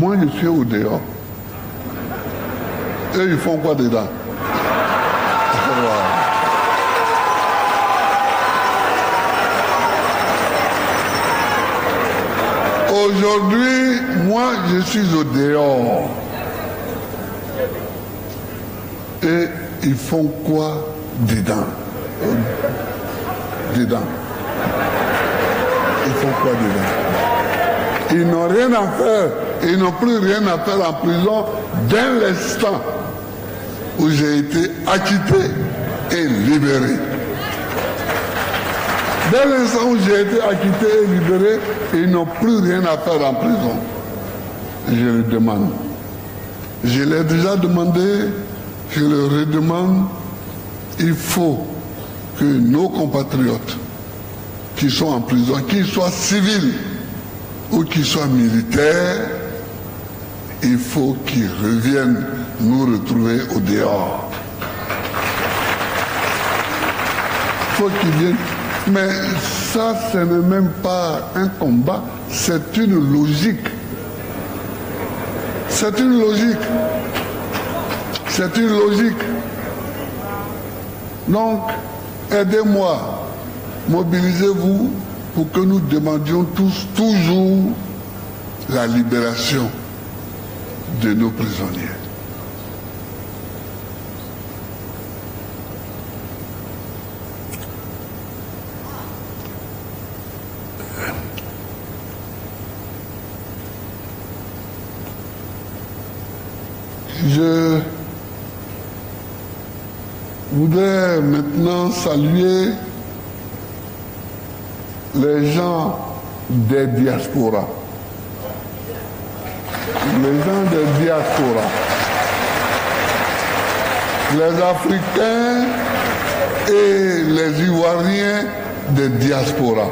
Moi, je suis au dehors. Eux, ils font quoi dedans? Aujourd'hui, moi, je suis au dehors. Et ils font quoi dedans? Dedans. Ils font quoi dedans? Ils n'ont rien à faire. Ils n'ont plus rien à faire en prison dès l'instant où j'ai été acquitté et libéré. Dès l'instant où j'ai été acquitté et libéré, ils n'ont plus rien à faire en prison. Je le demande. Je l'ai déjà demandé, je le redemande. Il faut que nos compatriotes qui sont en prison, qu'ils soient civils ou qu'ils soient militaires, il faut qu'ils reviennent nous retrouver au dehors. Il faut qu'ils viennent. Mais ça, ce n'est même pas un combat, c'est une logique. C'est une logique. C'est une logique. Donc, aidez-moi, mobilisez-vous pour que nous demandions tous, toujours, la libération de nos prisonniers. Je voudrais maintenant saluer les gens des diasporas. Les gens des diasporas. Les Africains et les Ivoiriens des diasporas.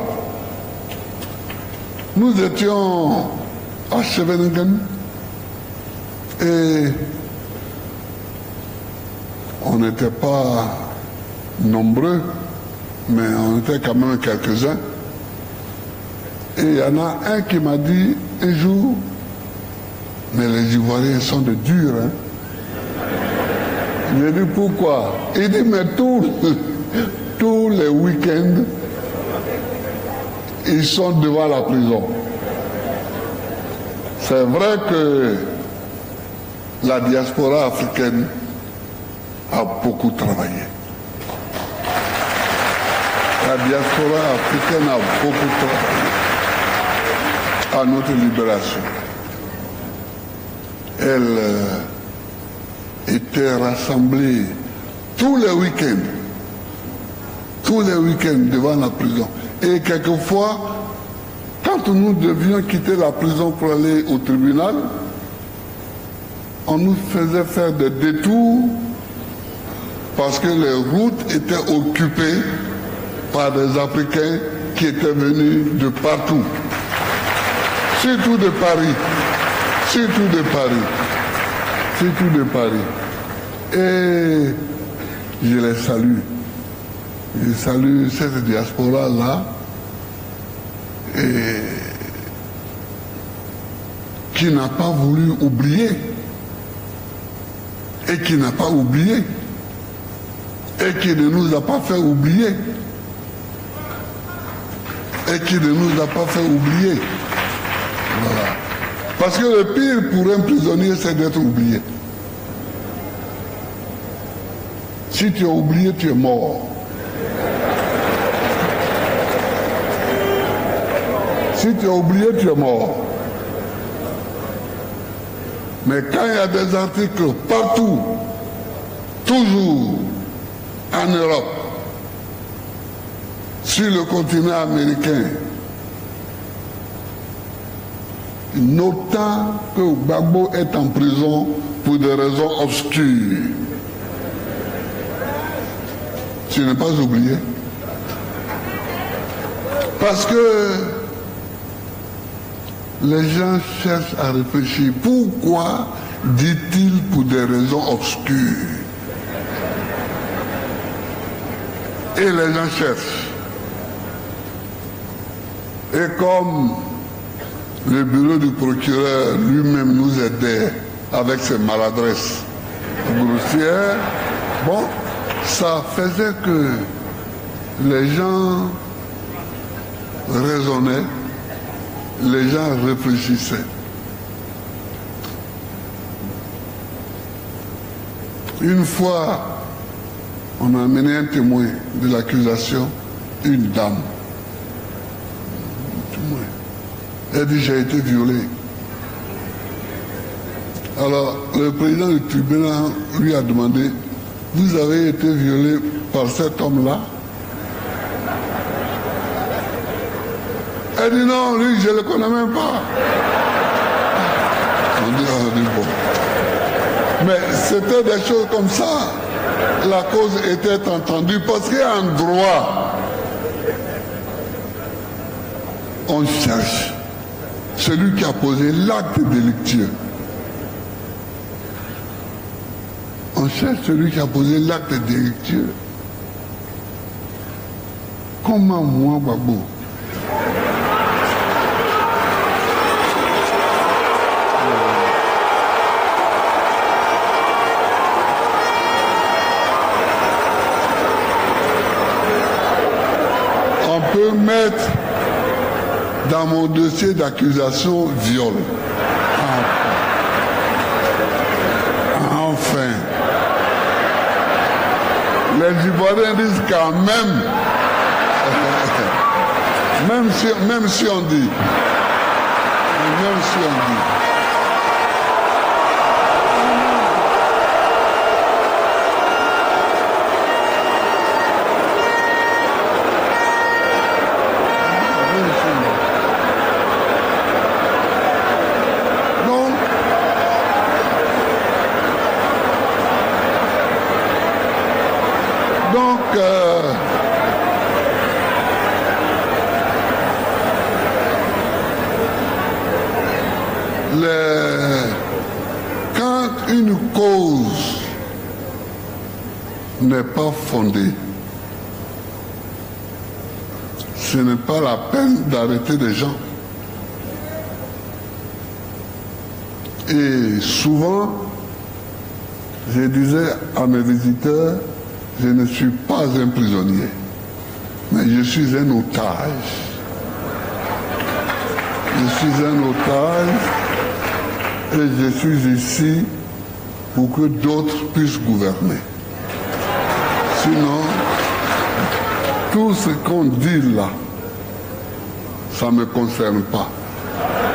Nous étions à Scheveningen et on n'était pas nombreux, mais on était quand même quelques-uns. Et il y en a un qui m'a dit un jour, mais les Ivoiriens sont de durs. Hein? J'ai dit pourquoi? Il dit mais tous les week-ends, ils sont devant la prison. C'est vrai que la diaspora africaine a beaucoup travaillé. La diaspora africaine a beaucoup travaillé à notre libération. Elle était rassemblée tous les week-ends devant la prison. Et quelquefois, quand nous devions quitter la prison pour aller au tribunal, on nous faisait faire des détours parce que les routes étaient occupées par des Africains qui étaient venus de partout. Surtout de Paris. Surtout de Paris. Surtout de Paris. Et je les salue. Je salue cette diaspora-là qui n'a pas voulu oublier et qui n'a pas oublié et qui ne nous a pas fait oublier et qui ne nous a pas fait oublier. Voilà. Parce que le pire pour un prisonnier, c'est d'être oublié. Si tu es oublié, tu es mort. Si tu es oublié, tu es mort. Mais quand il y a des articles partout, toujours en Europe, sur le continent américain, notant que Gbagbo est en prison pour des raisons obscures, tu n'es pas oublié. Parce que les gens cherchent à réfléchir. Pourquoi dit-il pour des raisons obscures? Et les gens cherchent. Et comme Le bureau du procureur lui-même nous aidait avec ses maladresses grossières. Bon, ça faisait que les gens raisonnaient, les gens réfléchissaient. Une fois, on a amené un témoin de l'accusation, une dame. Elle dit, j'ai été violée. Alors, le président du tribunal lui a demandé, vous avez été violée par cet homme-là? Elle dit, non, lui, je ne le connais même pas. On dit bon. Mais c'était des choses comme ça. La cause était entendue parce qu'en droit, on cherche celui qui a posé l'acte délictueux. On cherche celui qui a posé l'acte délictueux. Comment moi, Babou? On peut mettre dans mon dossier d'accusation viol. Enfin. Les Ivoiriens disent quand même, même si on dit, quand une cause n'est pas fondée, ce n'est pas la peine d'arrêter des gens. Et souvent, je disais à mes visiteurs, je ne suis pas un prisonnier, mais je suis un otage. Je suis un otage et je suis ici pour que d'autres puissent gouverner. Sinon, tout ce qu'on dit là, ça ne me concerne pas.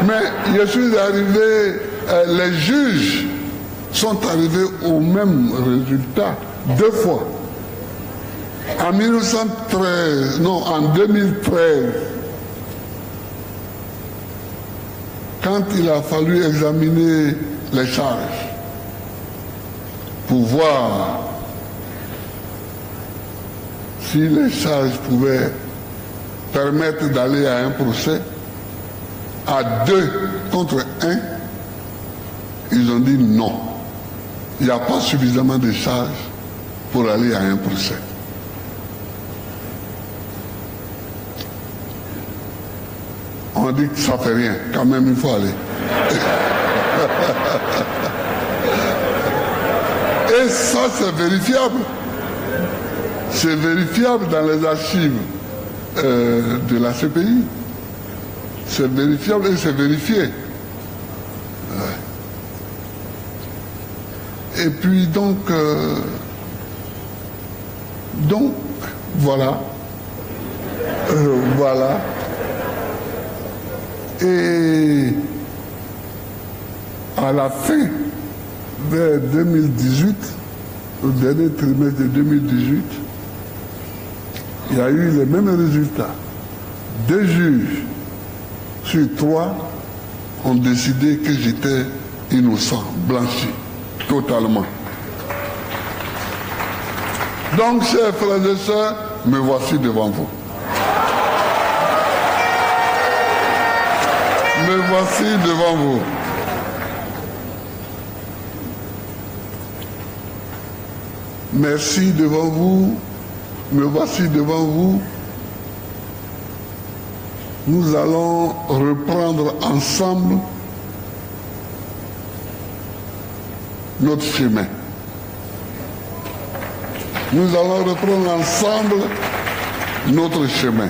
Mais je suis arrivé, les juges sont arrivés au même résultat 2 fois. En 1913, non, en 2013, quand il a fallu examiner les charges pour voir si les charges pouvaient permettre d'aller à un procès, à 2 contre 1, ils ont dit non. Il n'y a pas suffisamment de charges pour aller à un procès. On dit que ça ne fait rien, quand même il faut aller. Et ça c'est vérifiable. C'est vérifiable dans les archives de la CPI. C'est vérifiable et c'est vérifié. Et puis donc voilà. Voilà. Et à la fin, vers 2018, au dernier trimestre de 2018, il y a eu les mêmes résultats. 2 juges sur 3 ont décidé que j'étais innocent, blanchi, totalement. Donc, chers frères et sœurs, me voici devant vous. Me voici devant vous. Merci devant vous. Me voici devant vous. nous allons reprendre ensemble notre chemin. Nous allons reprendre ensemble notre chemin.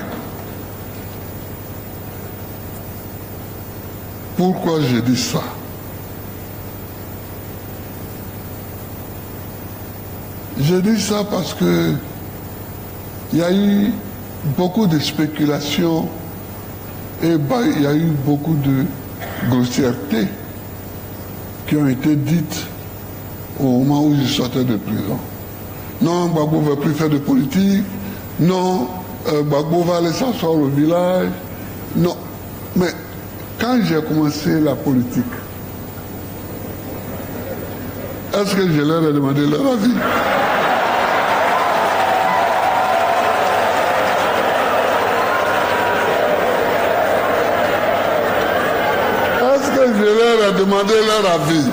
Pourquoi je dis ça? Je dis ça parce que il y a eu beaucoup de spéculations et il y a eu beaucoup de grossièretés qui ont été dites au moment où je sortais de prison. Non, Gbagbo ne veut plus faire de politique. Non, Gbagbo va aller s'asseoir au village. Non, mais quand j'ai commencé la politique, est-ce que je leur ai demandé leur avis? Est-ce que je leur ai demandé leur avis?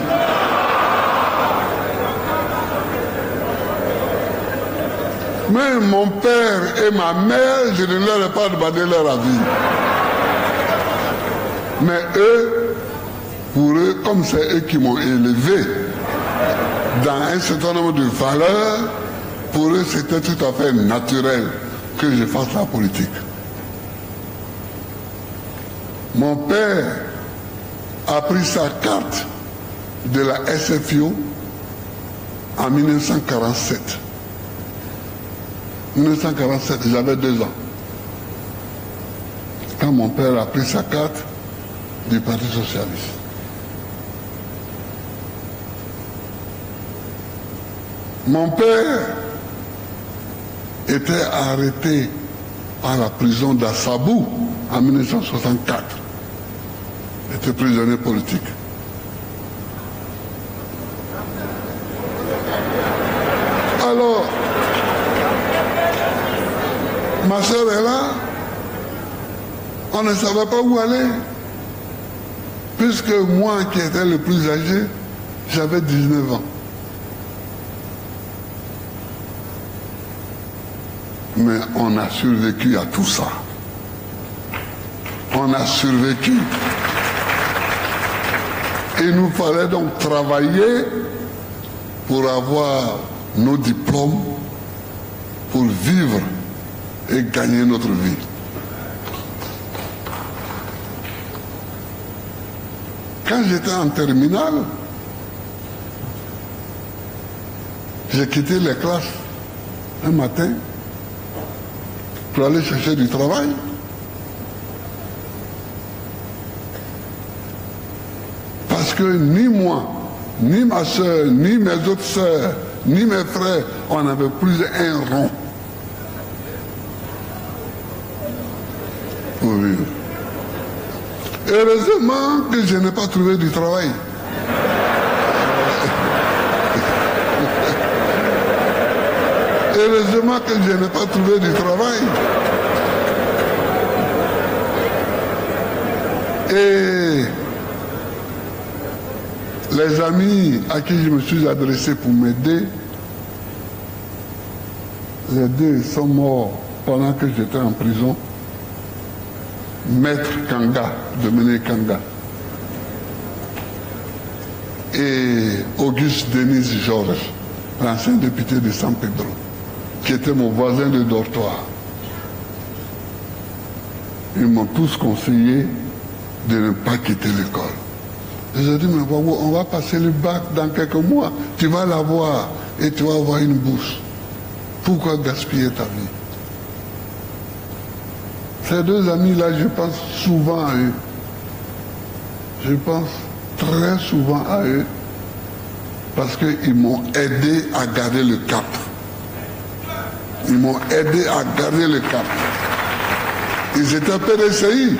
Même mon père et ma mère, je ne leur ai pas demandé leur avis. Mais eux, pour eux, comme c'est eux qui m'ont élevé dans un certain nombre de valeurs, pour eux, c'était tout à fait naturel que je fasse la politique. Mon père a pris sa carte de la SFIO en 1947. 1947, j'avais 2 ans. Quand mon père a pris sa carte du Parti socialiste. Mon père était arrêté à la prison d'Assabou en 1964. Il était prisonnier politique. Alors, ma soeur est là, on ne savait pas où aller, puisque moi qui étais le plus âgé, j'avais 19 ans. Mais on a survécu à tout ça. On a survécu. Il nous fallait donc travailler pour avoir nos diplômes, pour vivre et gagner notre vie. Quand j'étais en terminale, j'ai quitté les classes un matin pour aller chercher du travail. Parce que ni moi, ni ma soeur, ni mes autres soeurs, ni mes frères, on n'avait plus un rond pour vivre. Heureusement que je n'ai pas trouvé du travail. Heureusement que je n'ai pas trouvé du travail. Et les amis à qui je me suis adressé pour m'aider, les 2 sont morts pendant que j'étais en prison. Maître Kanga, Dominique Kanga, et Auguste Denis Georges, l'ancien député de San Pedro, qui était mon voisin de dortoir. Ils m'ont tous conseillé de ne pas quitter l'école. J'ai dit, mais on va passer le bac dans quelques mois, tu vas l'avoir et tu vas avoir une bourse. Pourquoi gaspiller ta vie? Ces 2 amis-là, je pense souvent à eux. Je pense très souvent à eux parce qu'ils m'ont aidé à garder le cap. Ils m'ont aidé à garder le cap. Ils étaient PDCI.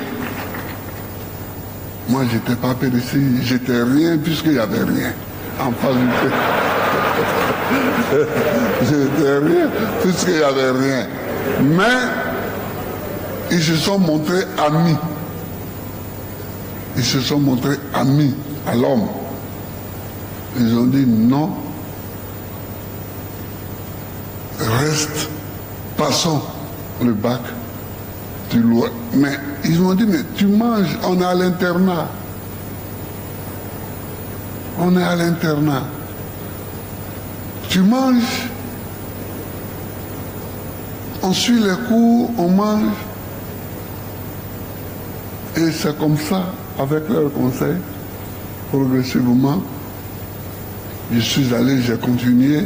Moi, je n'étais pas PDCI. J'étais rien puisqu'il n'y avait rien en face du pays. J'étais rien puisqu'il n'y avait rien. Mais ils se sont montrés amis. Ils se sont montrés amis à l'homme. Ils ont dit non, reste, passons le bac Mais ils m'ont dit, mais tu manges, on est à l'internat. On est à l'internat. Tu manges, on suit les cours, on mange. Et c'est comme ça, avec leurs conseils, progressivement, je suis allé, j'ai continué.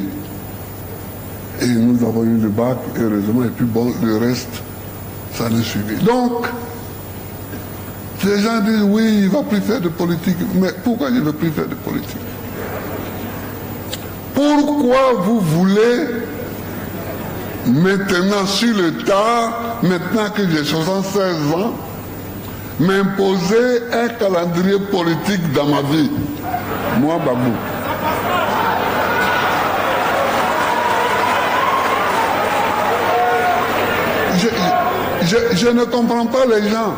Et nous avons eu le bac, heureusement, et puis bon, le reste, ça nous suivi. Donc, les gens disent, oui, il ne va plus faire de politique. Mais pourquoi il ne veut plus faire de politique? Pourquoi vous voulez, maintenant, sur le tard, maintenant que j'ai 76 ans, m'imposer un calendrier politique dans ma vie? Moi, Babou. Je ne comprends pas les gens.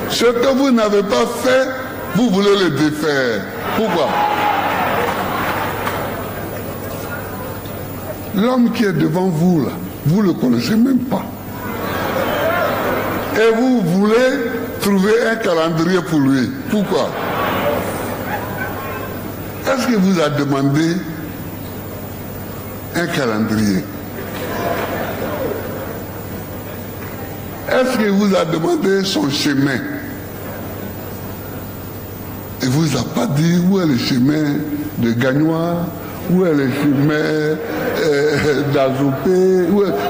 Ce que vous n'avez pas fait, vous voulez le défaire. Pourquoi? L'homme qui est devant vous, là, vous ne le connaissez même pas. Et vous voulez trouver un calendrier pour lui. Pourquoi? Est-ce qu'il vous a demandé un calendrier? Est-ce qu'il vous a demandé son chemin? Il ne vous a pas dit où est le chemin de Gagnois, où est le chemin d'Azopé.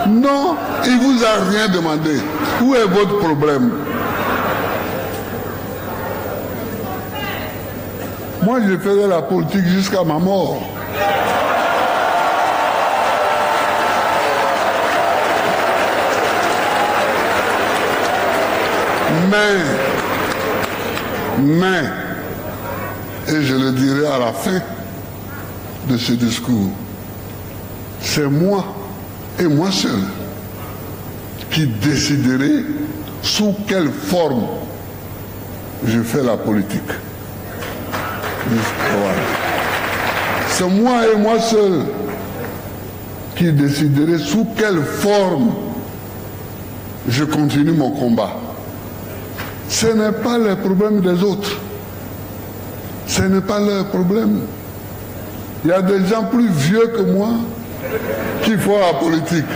Non, il ne vous a rien demandé. Où est votre problème? Moi, je faisais la politique jusqu'à ma mort. Mais, et je le dirai à la fin de ce discours, c'est moi et moi seul qui déciderai sous quelle forme je fais la politique. Voilà. C'est moi et moi seul qui déciderai sous quelle forme je continue mon combat. Ce n'est pas le problème des autres. Ce n'est pas leur problème. Il y a des gens plus vieux que moi qui font la politique.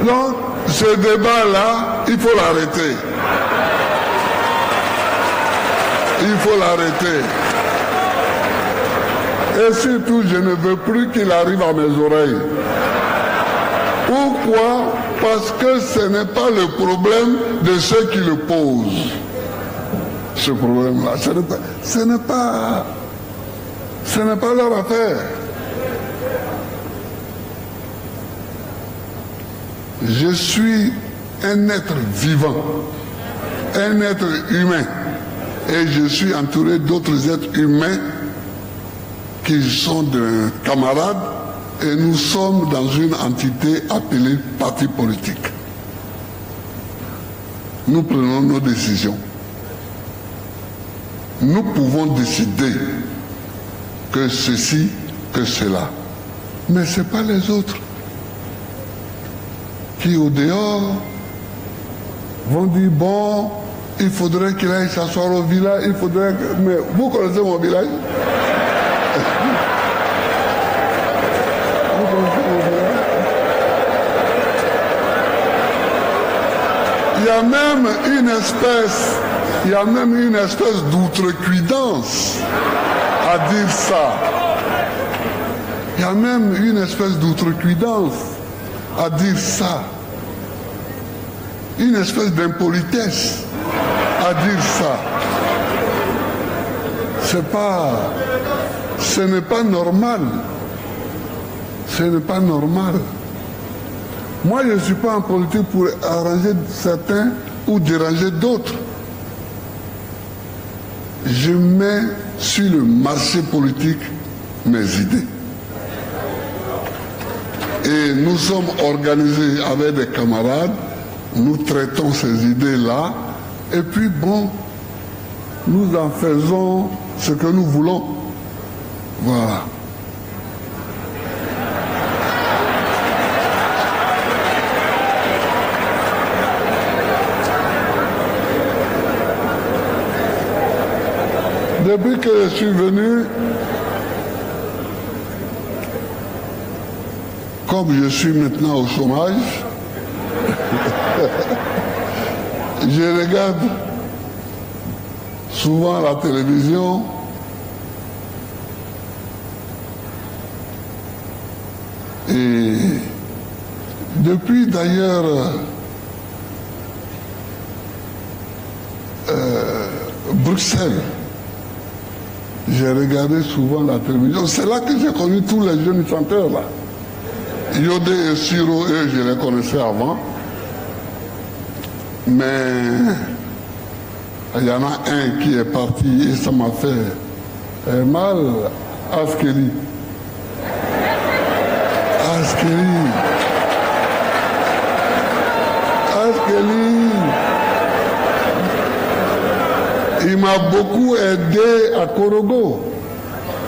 Donc, ce débat-là, il faut l'arrêter. Il faut l'arrêter. Et surtout, je ne veux plus qu'il arrive à mes oreilles. Pourquoi? Parce que ce n'est pas le problème de ceux qui le posent. Ce problème-là, ce n'est pas leur affaire. Je suis un être vivant, un être humain, et je suis entouré d'autres êtres humains qui sont des camarades, et nous sommes dans une entité appelée parti politique. Nous prenons nos décisions. Nous pouvons décider que ceci, que cela. Mais ce n'est pas les autres qui, au dehors, vont dire, bon, il faudrait qu'il aille s'asseoir au village, il faudrait que... Mais vous connaissez mon village? Il y a même une espèce d'outrecuidance à dire ça. Il y a même une espèce d'outrecuidance à dire ça. Une espèce d'impolitesse à dire ça. Ce n'est pas normal. Ce n'est pas normal. Moi, je ne suis pas en politique pour arranger certains ou déranger d'autres. Je mets sur le marché politique mes idées. Et nous sommes organisés avec des camarades, nous traitons ces idées-là, et puis bon, nous en faisons ce que nous voulons. Voilà. Depuis que je suis venu, comme je suis maintenant au chômage, je regarde souvent la télévision. Et depuis d'ailleurs Bruxelles, j'ai regardé souvent la télévision. C'est là que j'ai connu tous les jeunes chanteurs là. Yodé et Siro, eux, je les connaissais avant. Mais il y en a un qui est parti et ça m'a fait mal. Askeli. Il m'a beaucoup aidé à Korogo,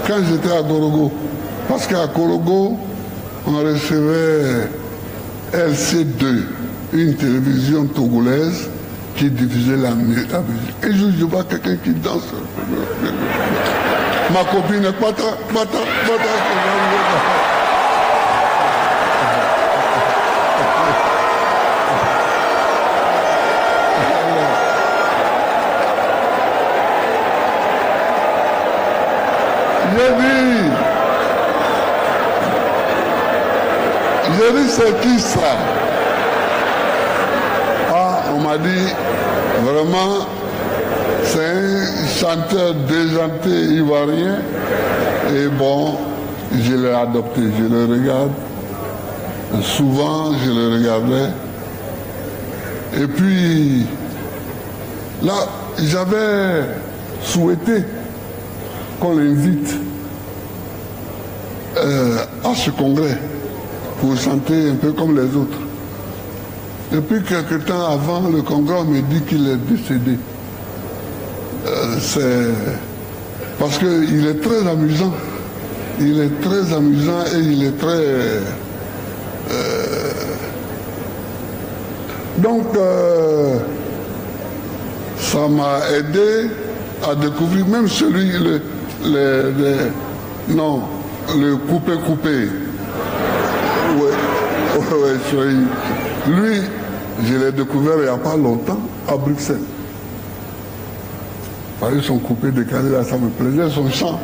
quand j'étais à Korogo. Parce qu'à Korogo, on recevait LC2, une télévision togolaise qui diffusait la musique. Et je vois quelqu'un qui danse. Ma copine est pata. J'ai dit, c'est qui ça? Ah, on m'a dit, vraiment, c'est un chanteur déjanté ivoirien. Et bon, je l'ai adopté, je le regarde. Souvent, je le regardais. Et puis, là, j'avais souhaité qu'on l'invite à ce congrès pour chanter un peu comme les autres. Depuis quelque temps avant, le congrès on me dit qu'il est décédé. C'est parce qu'il est très amusant. Il est très amusant et il est très... Donc, ça m'a aidé à découvrir même celui, le coupé. Ouais, lui, je l'ai découvert il n'y a pas longtemps à Bruxelles. Par son coupé décalé, là, ça me plaisait, son chant.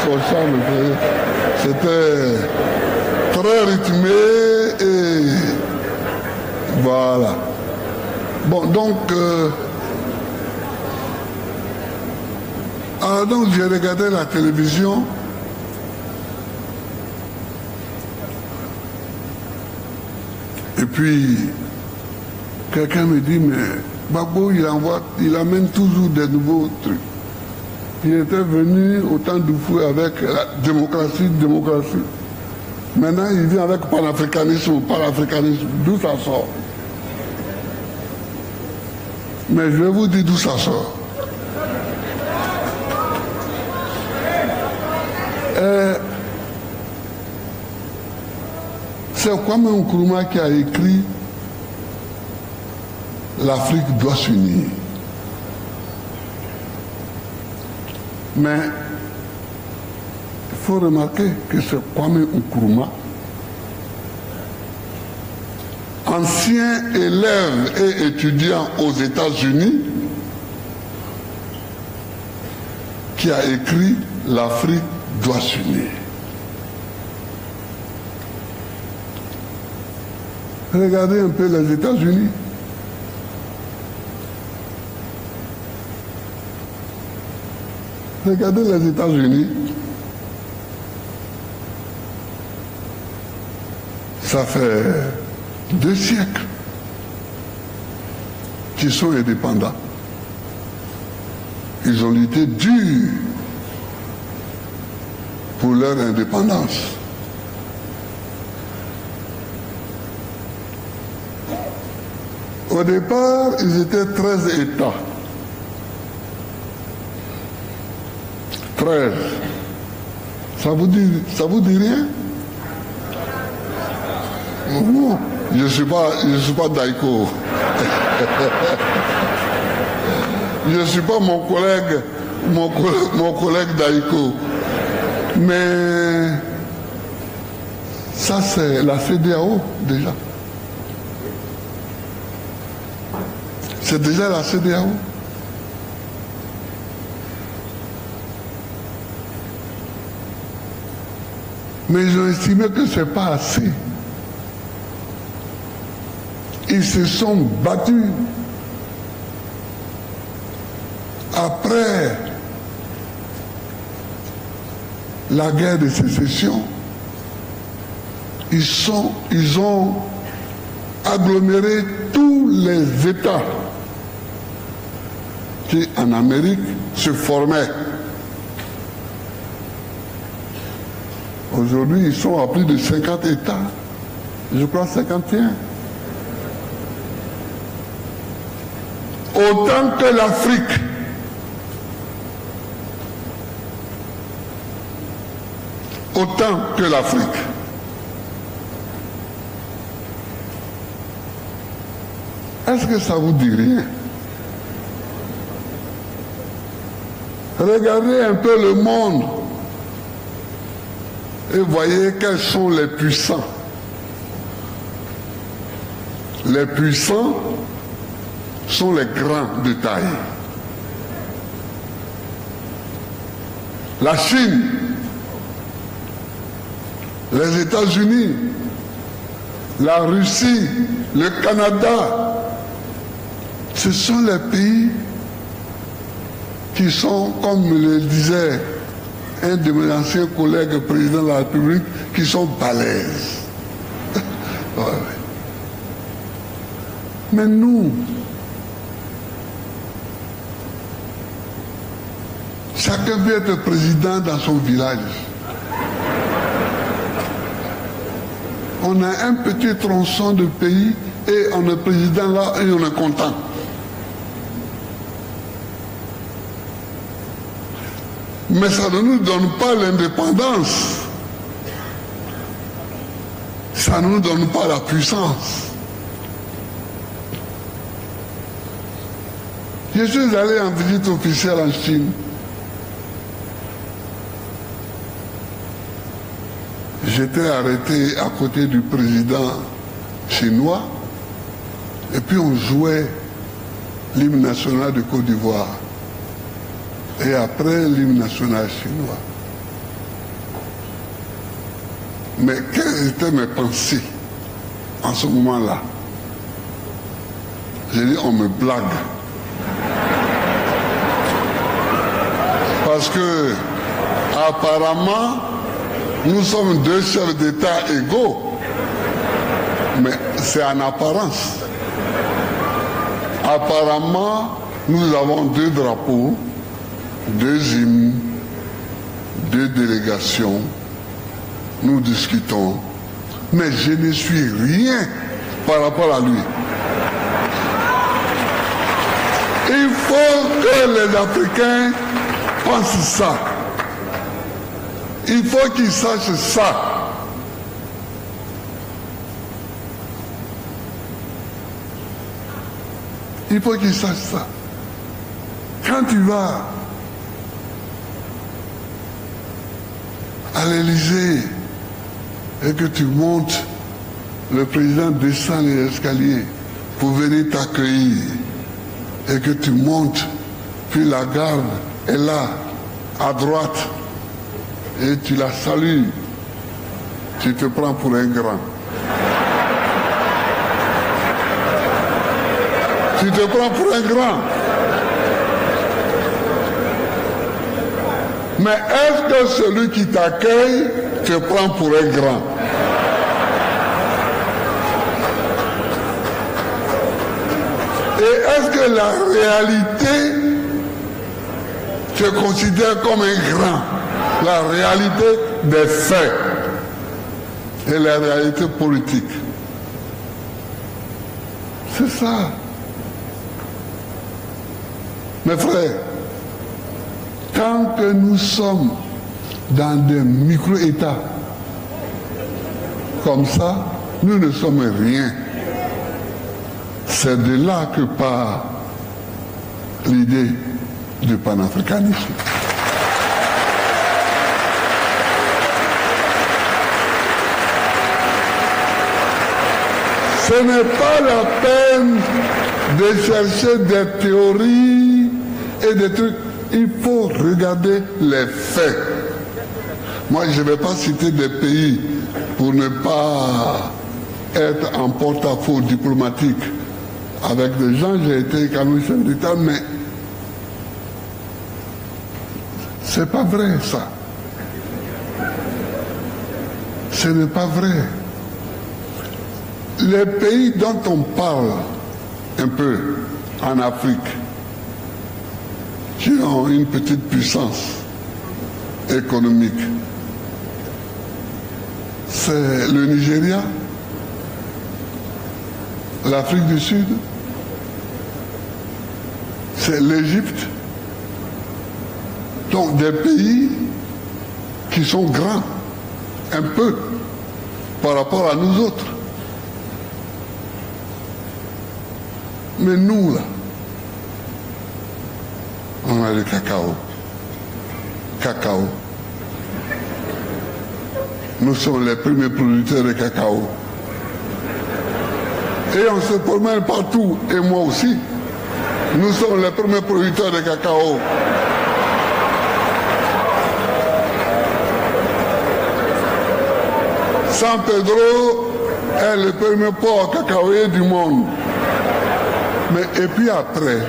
Son chant me plaisait. C'était très rythmé et voilà. Bon, donc j'ai regardé la télévision. Et puis, quelqu'un me dit, mais Gbagbo, il amène toujours des nouveaux trucs. Il était venu au temps du fouet avec la démocratie. Maintenant, il vient avec panafricanisme, d'où ça sort. Mais je vais vous dire d'où ça sort. C'est Kwame Nkrumah qui a écrit l'Afrique doit s'unir. Mais il faut remarquer que c'est Kwame Nkrumah, ancien élève et étudiant aux États-Unis, qui a écrit l'Afrique doit s'unir. Regardez un peu les États-Unis. Regardez les États-Unis. Ça fait 2 siècles qu'ils sont indépendants. Ils ont lutté dur pour leur indépendance. Au départ, ils étaient 13 États. 13. Ça vous dit rien? Non, je suis pas Daiko. Je ne suis pas mon collègue mon collègue Daïko. Mais ça, c'est la CEDEAO déjà. C'est déjà la CEDEAO. Mais ils ont estimé que ce n'est pas assez. Ils se sont battus. Après la guerre de sécession, ils ont aggloméré tous les États qui, en Amérique, se formaient. Aujourd'hui, ils sont à plus de 50 États. Je crois 51. Autant que l'Afrique. Autant que l'Afrique. Est-ce que ça vous dit rien? Regardez un peu le monde et voyez quels sont les puissants. Les puissants sont les grands de taille. La Chine, les États-Unis, la Russie, le Canada, ce sont les pays qui sont, comme le disait un de mes anciens collègues président de la République, qui sont balèzes. Ouais. Mais nous, chacun veut être président dans son village. On a un petit tronçon de pays et on est président là et on est content. Mais ça ne nous donne pas l'indépendance. Ça ne nous donne pas la puissance. Je suis allé en visite officielle en Chine. J'étais arrêté à côté du président chinois et puis on jouait l'hymne national de Côte d'Ivoire. Et après l'hymne national chinois. Mais quelles étaient mes pensées en ce moment-là? J'ai dit, on me blague. Parce que, apparemment, nous sommes deux chefs d'État égaux. Mais c'est en apparence. Apparemment, nous avons deux drapeaux, deux hymnes, deux délégations, nous discutons, mais je ne suis rien par rapport à lui. Il faut que les Africains pensent ça. Il faut qu'ils sachent ça. Il faut qu'ils sachent ça. Quand tu vas à l'Élysée et que tu montes, le président descend les escaliers pour venir t'accueillir et que tu montes, puis la garde est là, à droite, et tu la salues, tu te prends pour un grand. Tu te prends pour un grand. Mais est-ce que celui qui t'accueille te prend pour un grand? Et est-ce que la réalité te considère comme un grand? La réalité des faits et la réalité politique. C'est ça. Mes frères, tant que nous sommes dans des micro-États comme ça, nous ne sommes rien. C'est de là que part l'idée du panafricanisme. Ce n'est pas la peine de chercher des théories et des trucs. Il faut regarder les faits. Moi, je ne vais pas citer des pays pour ne pas être en porte-à-faux diplomatique. Avec des gens, j'ai été économiste chef d'État, mais c'est pas vrai ça. Ce n'est pas vrai. Les pays dont on parle un peu en Afrique, qui ont une petite puissance économique, c'est le Nigeria, l'Afrique du Sud, c'est l'Égypte. Donc des pays qui sont grands, un peu, par rapport à nous autres. Mais nous, là, on a le cacao. Cacao. Nous sommes les premiers producteurs de cacao. Et on se promène partout, et moi aussi. Nous sommes les premiers producteurs de cacao. San Pedro est le premier port cacaoyer du monde. Mais et puis après,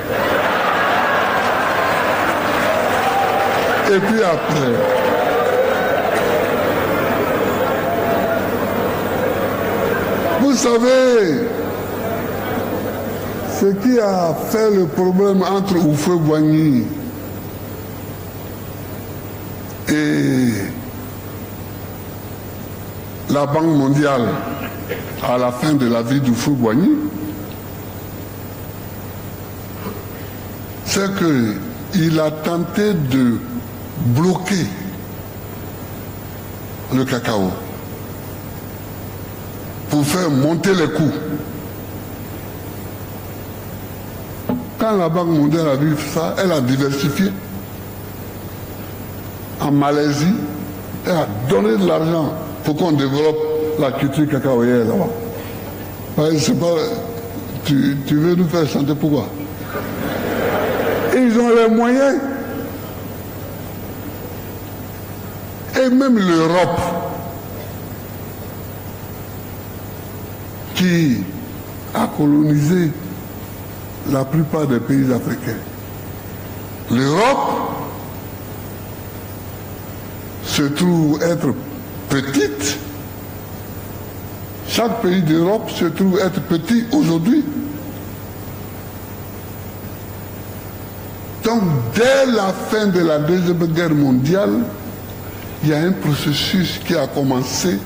vous savez, ce qui a fait le problème entre Houphouët-Boigny et la Banque mondiale à la fin de la vie d'Houphouët-Boigny, c'est qu'il a tenté de bloquer le cacao pour faire monter les coûts. Quand la Banque mondiale a vu ça, elle a diversifié. En Malaisie, elle a donné de l'argent pour qu'on développe la culture cacaoyère là-bas. C'est pas, tu veux nous faire chanter pourquoi? Ils ont les moyens. Et même l'Europe, qui a colonisé la plupart des pays africains. L'Europe se trouve être petite. Chaque pays d'Europe se trouve être petit aujourd'hui. Donc, dès la fin de la Deuxième Guerre mondiale, il y a un processus qui a commencé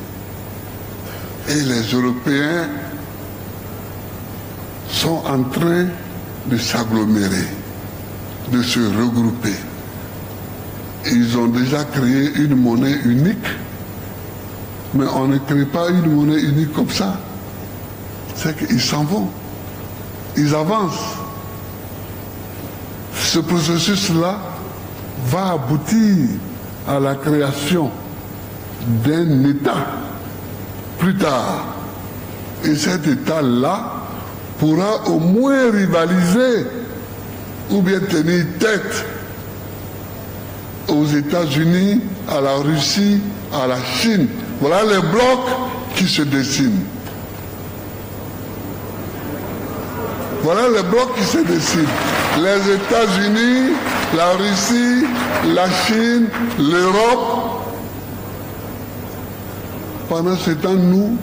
et les Européens sont en train de s'agglomérer, de se regrouper. Ils ont déjà créé une monnaie unique, mais on ne crée pas une monnaie unique comme ça. C'est qu'ils s'en vont, ils avancent. Ce processus-là va aboutir à la création d'un État plus tard. Et cet État-là pourra au moins rivaliser ou bien tenir tête aux États-Unis, à la Russie, à la Chine. Voilà les blocs qui se dessinent. Voilà les blocs qui se dessinent. Les États-Unis, la Russie, la Chine, l'Europe. Pendant ce temps, nous,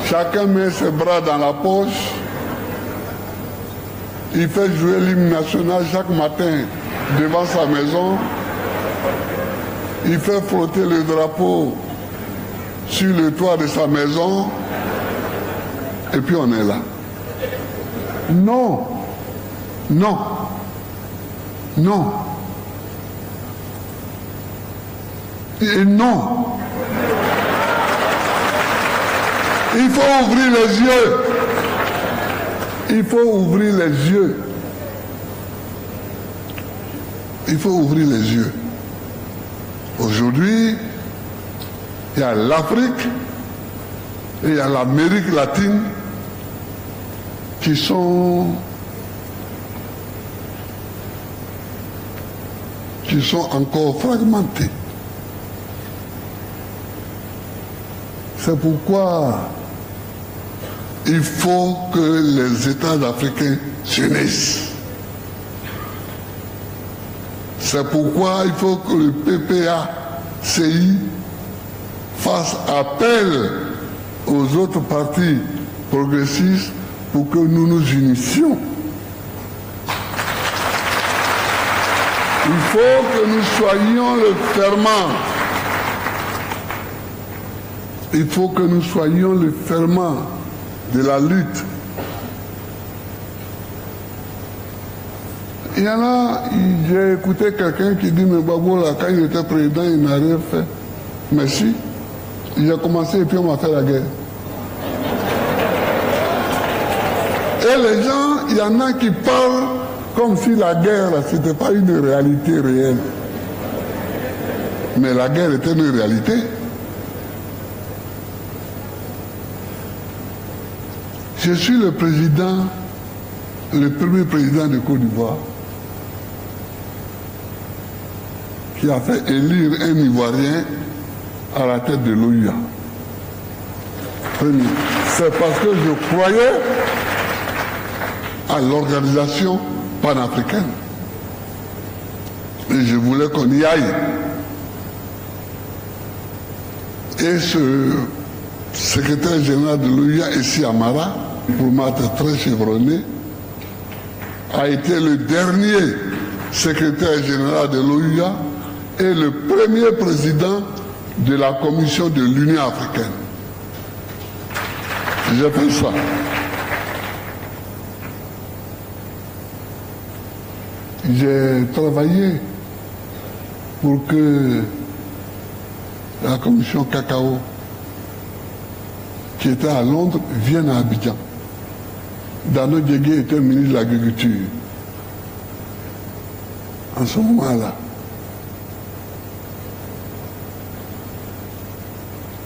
chacun met ses bras dans la poche. Il fait jouer l'hymne national chaque matin devant sa maison. Il fait flotter le drapeau sur le toit de sa maison. Et puis on est là. Non, non, non. Et non. Il faut ouvrir les yeux. Il faut ouvrir les yeux. il faut ouvrir les yeux. Aujourd'hui, il y a l'Afrique et il y a l'Amérique latine qui sont encore fragmentés. C'est pourquoi il faut que les États africains s'unissent. C'est pourquoi il faut que le PPACI fasse appel aux autres partis progressistes pour que nous nous unissions. Il faut que nous soyons le ferment. Il faut que nous soyons le ferment de la lutte. Il y en a, j'ai écouté quelqu'un qui dit, mais Gbagbo, là, quand il était président, il n'a rien fait. Mais si, il a commencé et puis on m'a fait la guerre. Et les gens, il y en a qui parlent comme si la guerre, ce n'était pas une réalité réelle. Mais la guerre était une réalité. Je suis le président, le premier président de Côte d'Ivoire qui a fait élire un Ivoirien à la tête de l'OUA. C'est parce que je croyais à l'organisation panafricaine. Et je voulais qu'on y aille. Et ce secrétaire général de l'OUA, ici à Mara, pour m'être très chevronné, a été le dernier secrétaire général de l'OUA et le premier président de la commission de l'Union africaine. J'ai fait ça. J'ai travaillé pour que la commission cacao, qui était à Londres, vienne à Abidjan. Dano Diégué était ministre de l'Agriculture. En ce moment-là.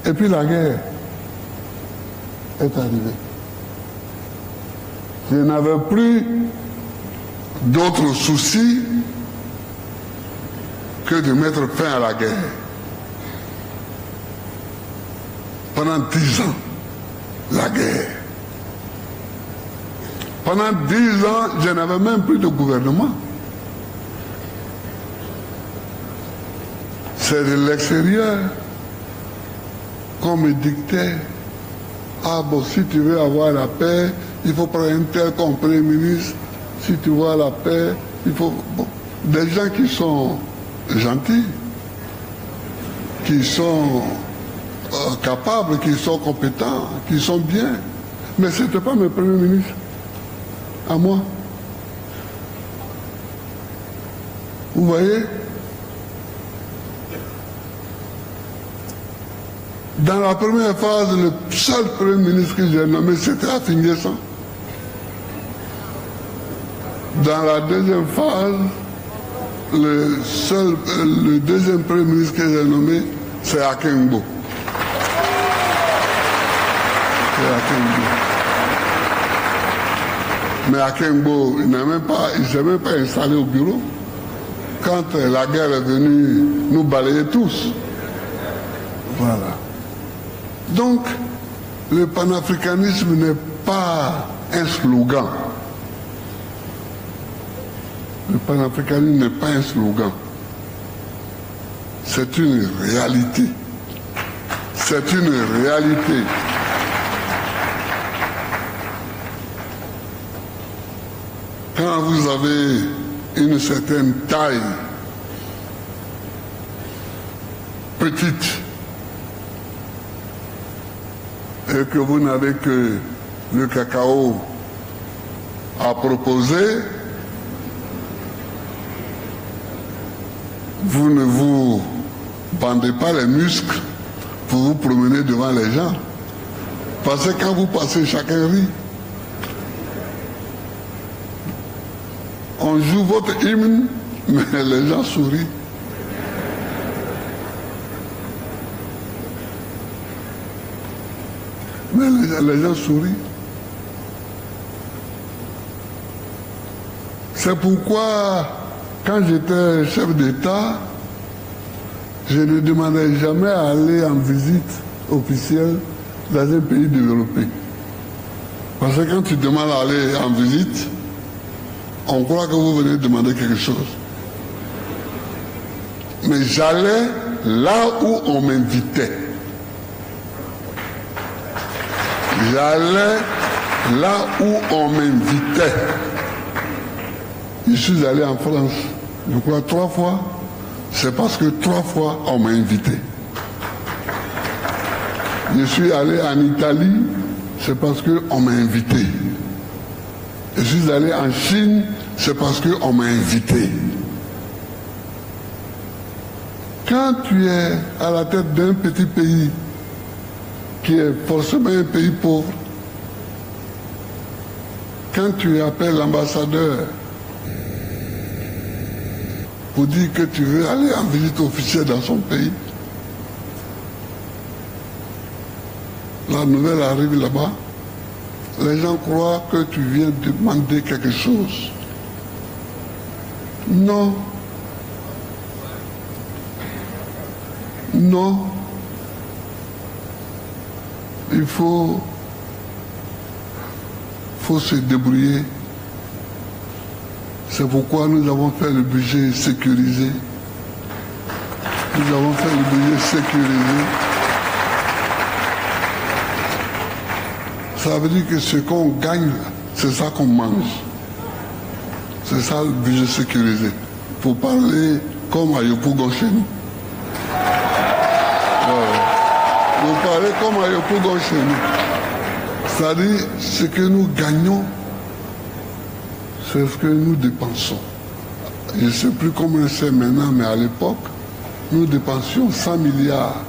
Et puis la guerre est arrivée. Je n'avais plus d'autres soucis que de mettre fin à la guerre. Pendant 10 ans, la guerre. Pendant 10 ans, je n'avais même plus de gouvernement. C'est de l'extérieur qu'on me dictait, ah bon, si tu veux avoir la paix, il faut prendre un tel comme premier ministre. Si tu veux la paix, il faut... Bon, des gens qui sont gentils, qui sont capables, qui sont compétents, qui sont bien. Mais ce n'était pas mes premiers ministres. À moi. Vous voyez? Dans la première phase, le seul premier ministre que j'ai nommé, c'était Afingessa. Dans la deuxième phase, le deuxième premier ministre que j'ai nommé, c'est Akengbo. Mais Akengbo, il ne s'est même pas installé au bureau. Quand la guerre est venue nous balayer tous. Voilà. Donc, le panafricanisme n'est pas un slogan. Le panafricanisme n'est pas un slogan. C'est une réalité. C'est une réalité. Quand vous avez une certaine taille petite et que vous n'avez que le cacao à proposer, vous ne vous bandez pas les muscles pour vous promener devant les gens. Parce que quand vous passez, chacun rit. On joue votre hymne, Mais les gens sourient. Mais les gens sourient. C'est pourquoi, quand j'étais chef d'État, je ne demandais jamais à aller en visite officielle dans un pays développé. Parce que quand tu demandes à aller en visite, on croit que vous venez demander quelque chose. Mais j'allais là où on m'invitait. J'allais là où on m'invitait. Je suis allé en France, je crois 3 fois. C'est parce que 3 fois on m'a invité. Je suis allé en Italie, c'est parce qu'on m'a invité. Je suis allé en Chine, c'est parce qu'on m'a invité. Quand tu es à la tête d'un petit pays qui est forcément un pays pauvre, quand tu appelles l'ambassadeur pour dire que tu veux aller en visite officielle dans son pays, la nouvelle arrive là-bas, les gens croient que tu viens demander quelque chose. Non. Non. Il faut se débrouiller. C'est pourquoi nous avons fait le budget sécurisé. Nous avons fait le budget sécurisé. Ça veut dire que ce qu'on gagne, c'est ça qu'on mange. C'est ça le budget sécurisé. Pour parler comme à Yopougon chez nous. Pour parler comme à Yopougon chez nous. C'est-à-dire, ce que nous gagnons, c'est ce que nous dépensons. Je ne sais plus combien c'est maintenant, mais à l'époque, nous dépensions 100 milliards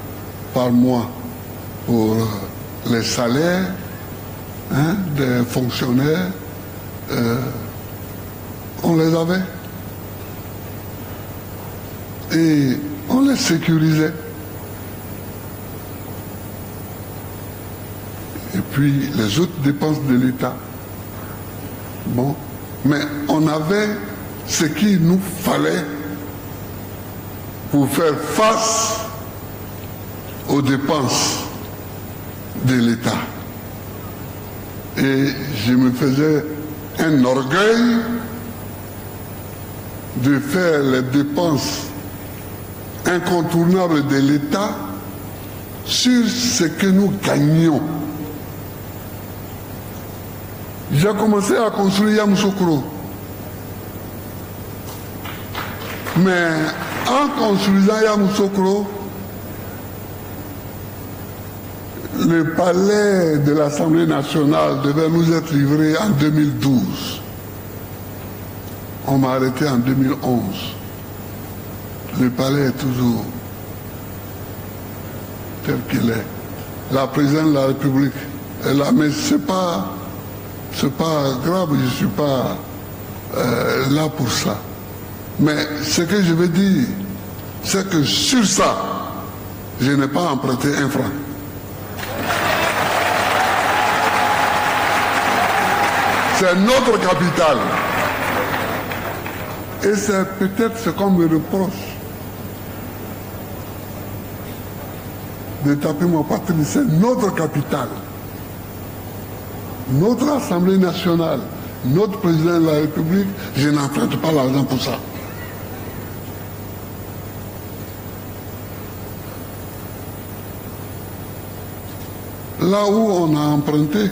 par mois pour les salaires des fonctionnaires. On les avait. Et on les sécurisait. Et puis les autres dépenses de l'État. Bon. Mais on avait ce qu'il nous fallait pour faire face aux dépenses de l'État. Et je me faisais un orgueil de faire les dépenses incontournables de l'État sur ce que nous gagnions. J'ai commencé à construire Yamoussoukro. Mais en construisant Yamoussoukro, le palais de l'Assemblée nationale devait nous être livré en 2012. On m'a arrêté en 2011. Le palais est toujours tel qu'il est. La présidente de la République est là, mais c'est pas grave, je ne suis pas là pour ça. Mais ce que je veux dire, c'est que sur ça, je n'ai pas emprunté un franc. C'est notre capital. Et c'est peut-être ce qu'on me reproche de taper mon patrie. C'est notre capital. Notre Assemblée nationale, notre président de la République, je n'emprunte pas l'argent pour ça. Là où on a emprunté,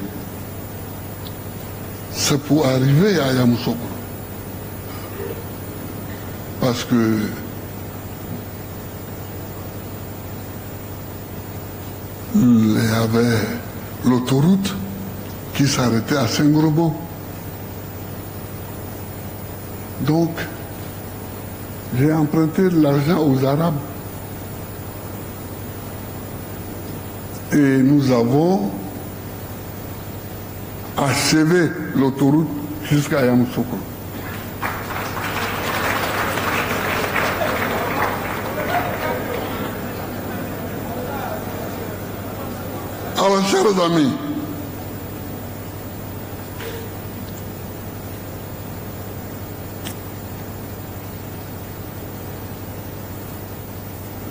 c'est pour arriver à Yamoussoukro. Parce que il y avait l'autoroute qui s'arrêtait à Saint-Grobo. Donc, j'ai emprunté de l'argent aux Arabes. Et nous avons achevé l'autoroute jusqu'à Yamoussoukro. chers amis,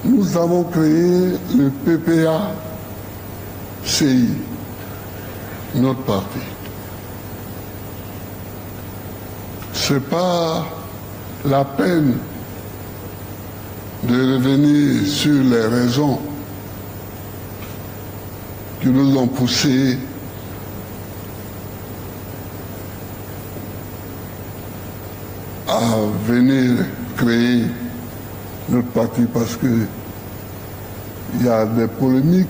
nous avons créé le PPA-CI, notre parti. Ce n'est pas la peine de revenir sur les raisons qui nous ont poussés à venir créer notre parti, parce que il y a des polémiques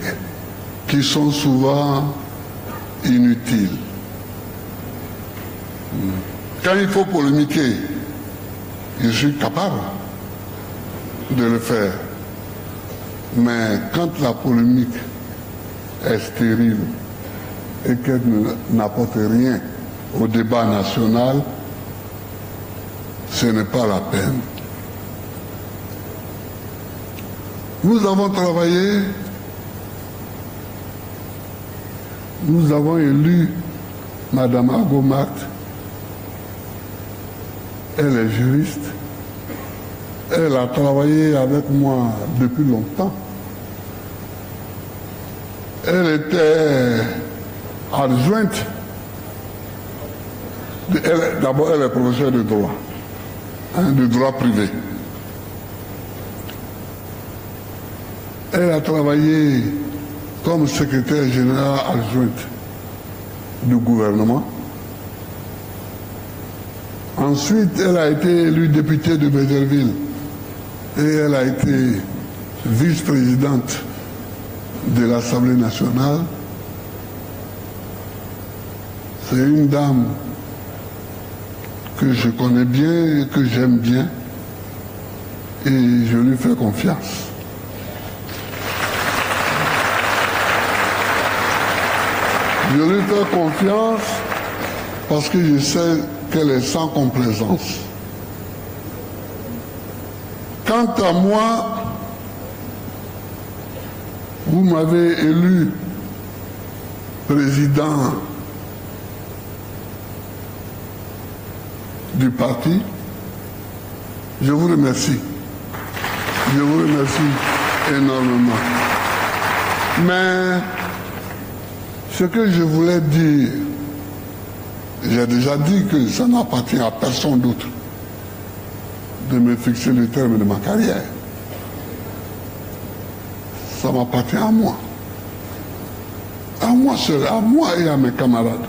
qui sont souvent inutiles. Quand il faut polémiquer, je suis capable de le faire. Mais quand la polémique est stérile et qu'elle n'apporte rien au débat national, ce n'est pas la peine. Nous avons travaillé, nous avons élu Madame Agomat. Elle est juriste. Elle a travaillé avec moi depuis longtemps. Elle était adjointe. D'abord, elle est professeure de droit, de droit privé. Elle a travaillé comme secrétaire générale adjointe du gouvernement. Ensuite, elle a été élue députée de Bézerville et elle a été vice-présidente de l'Assemblée nationale. C'est une dame que je connais bien et que j'aime bien et je lui fais confiance. Je lui fais confiance parce que je sais qu'elle est sans complaisance. Quant à moi, vous m'avez élu président du parti. Je vous remercie. Je vous remercie énormément. Mais ce que je voulais dire, j'ai déjà dit que ça n'appartient à personne d'autre de me fixer le terme de ma carrière. Ça m'appartient à moi. À moi seul, à moi et à mes camarades.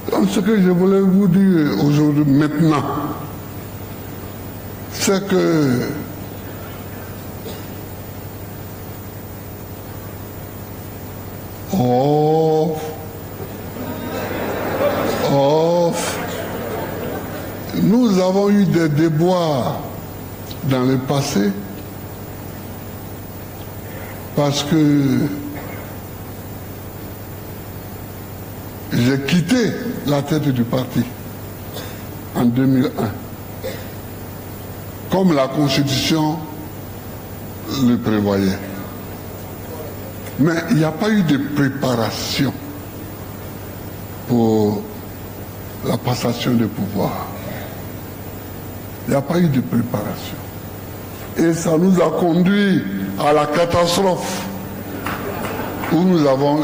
Donc ce que je voulais vous dire aujourd'hui, maintenant, c'est que nous avons eu des déboires dans le passé parce que j'ai quitté la tête du parti en 2001, comme la Constitution le prévoyait. Mais il n'y a pas eu de préparation pour la passation de pouvoir. Il n'y a pas eu de préparation. Et ça nous a conduit à la catastrophe où nous avons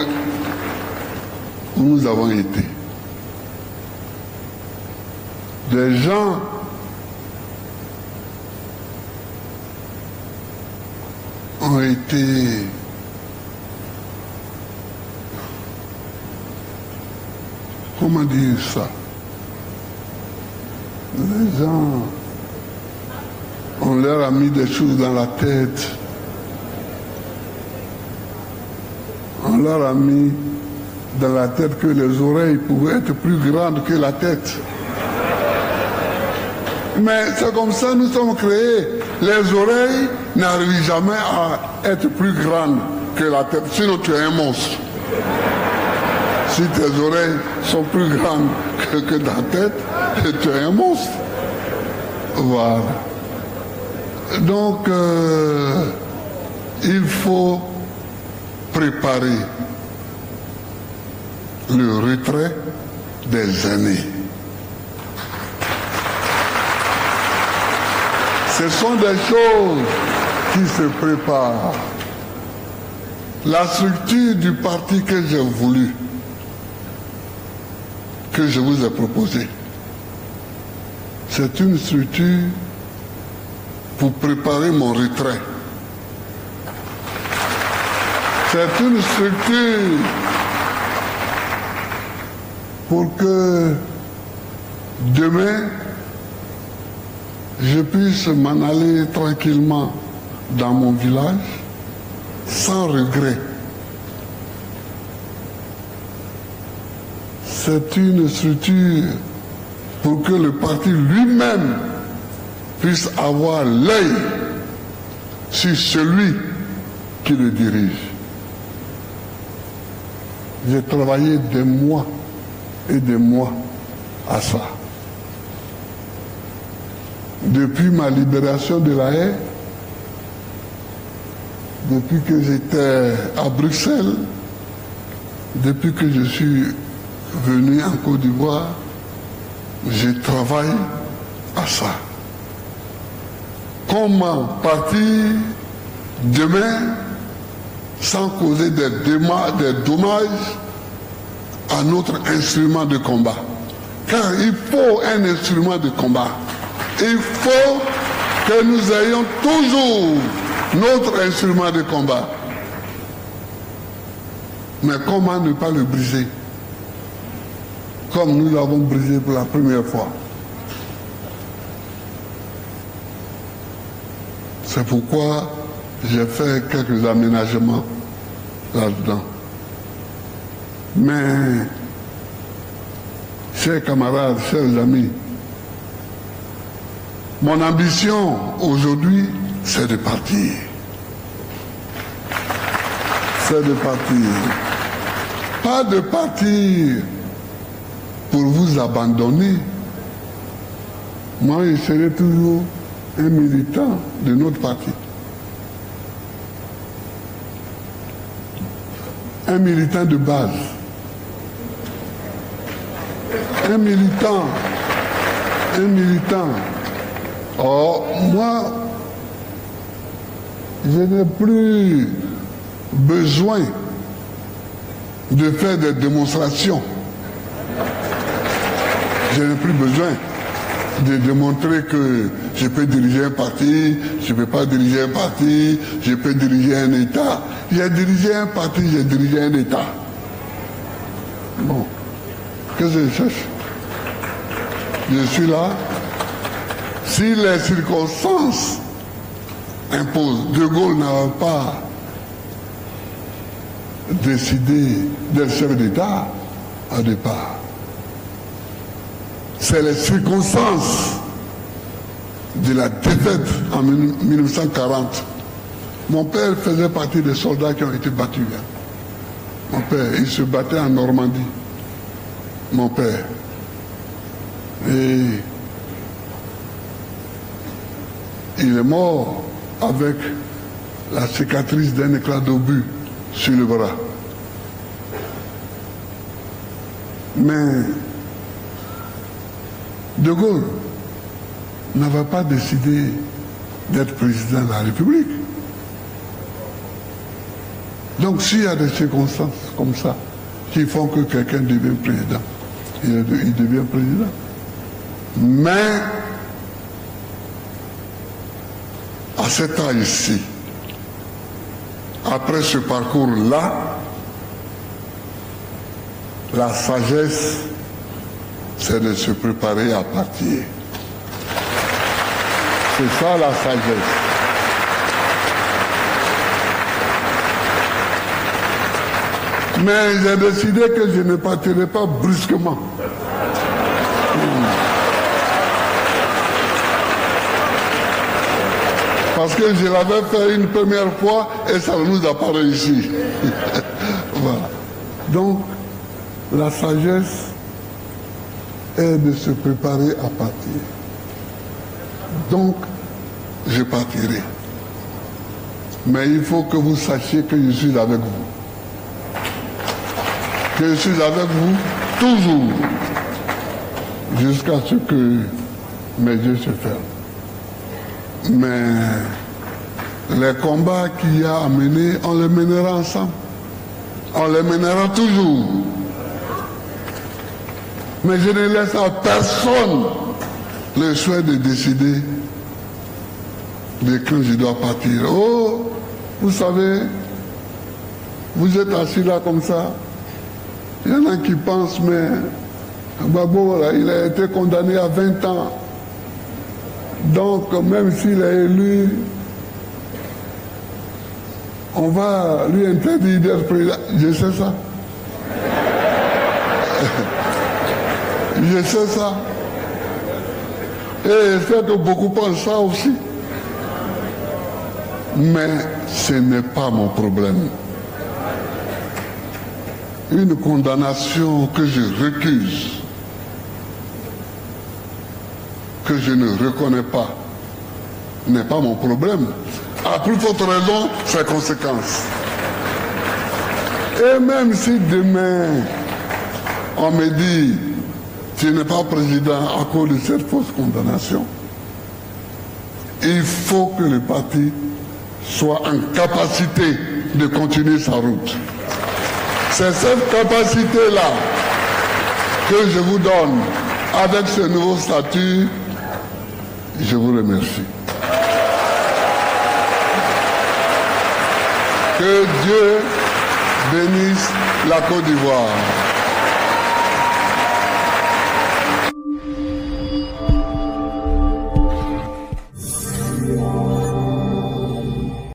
été. Des gens ont été comment dire ça? Les gens, on leur a mis des choses dans la tête. On leur a mis dans la tête que les oreilles pouvaient être plus grandes que la tête. Mais c'est comme ça nous sommes créés. Les oreilles n'arrivent jamais à être plus grandes que la tête. Sinon tu es un monstre. Si tes oreilles sont plus grandes que ta tête, tu es un monstre. Voilà. Donc, il faut préparer le retrait des aînés. Ce sont des choses qui se préparent. La structure du parti que j'ai voulu, que je vous ai proposée, c'est une structure pour préparer mon retrait. C'est une structure pour que demain, je puisse m'en aller tranquillement dans mon village, sans regret. C'est une structure pour que le parti lui-même puisse avoir l'œil sur celui qui le dirige. J'ai travaillé des mois et des mois à ça. Depuis ma libération de la haie, depuis que j'étais à Bruxelles, depuis que je suis venu en Côte d'Ivoire, je travaille à ça. Comment partir demain sans causer des dommages à notre instrument de combat? Car il faut un instrument de combat. Il faut que nous ayons toujours notre instrument de combat. Mais comment ne pas le briser? Comme nous l'avons brisé pour la première fois. C'est pourquoi j'ai fait quelques aménagements là-dedans. Mais, chers camarades, chers amis, mon ambition aujourd'hui, c'est de partir. C'est de partir. Pas de partir pour vous abandonner. Moi, je serai toujours un militant de notre parti. Un militant de base. Un militant. Or, moi, je n'ai plus besoin de faire des démonstrations. Je n'ai plus besoin de démontrer que je peux diriger un parti, je ne peux pas diriger un parti, je peux diriger un État. J'ai dirigé un parti, j'ai dirigé un État. Bon, qu'est-ce que je cherche? Je suis là. Si les circonstances imposent, De Gaulle n'a pas décidé d'être chef d'État au départ. C'est les circonstances de la défaite en 1940. Mon père faisait partie des soldats qui ont été battus. Mon père, il se battait en Normandie. Mon père. Et il est mort avec la cicatrice d'un éclat d'obus sur le bras. Mais De Gaulle n'avait pas décidé d'être président de la République. Donc s'il y a des circonstances comme ça qui font que quelqu'un devient président, il devient président. Mais à cet âge-ci, après ce parcours-là, la sagesse, c'est de se préparer à partir. C'est ça la sagesse. Mais j'ai décidé que je ne partirai pas brusquement. Parce que je l'avais fait une première fois et ça ne nous a pas réussi. Voilà. Donc, la sagesse est de se préparer à partir. Donc, je partirai. Mais il faut que vous sachiez que je suis avec vous. que je suis avec vous toujours, jusqu'à ce que mes yeux se ferment. Mais les combats qu'il y a à mener, on les mènera ensemble. On les mènera toujours. Mais je ne laisse à personne le souhait de décider de quand je dois partir. Oh, vous savez, vous êtes assis là comme ça. Il y en a qui pensent, mais Gbagbo, là, il a été condamné à 20 ans. Donc, même s'il est élu, on va lui interdire d'être président. Je sais ça. Je sais ça. Et j'espère que beaucoup pensent ça aussi. Mais ce n'est pas mon problème. Une condamnation que je récuse, que je ne reconnais pas, n'est pas mon problème. À plus forte raison, ses conséquences. Et même si demain, on me dit, tu n'es pas président à cause de cette fausse condamnation, il faut que le parti soit en capacité de continuer sa route. C'est cette capacité-là que je vous donne avec ce nouveau statut. Je vous remercie. Que Dieu bénisse la Côte d'Ivoire.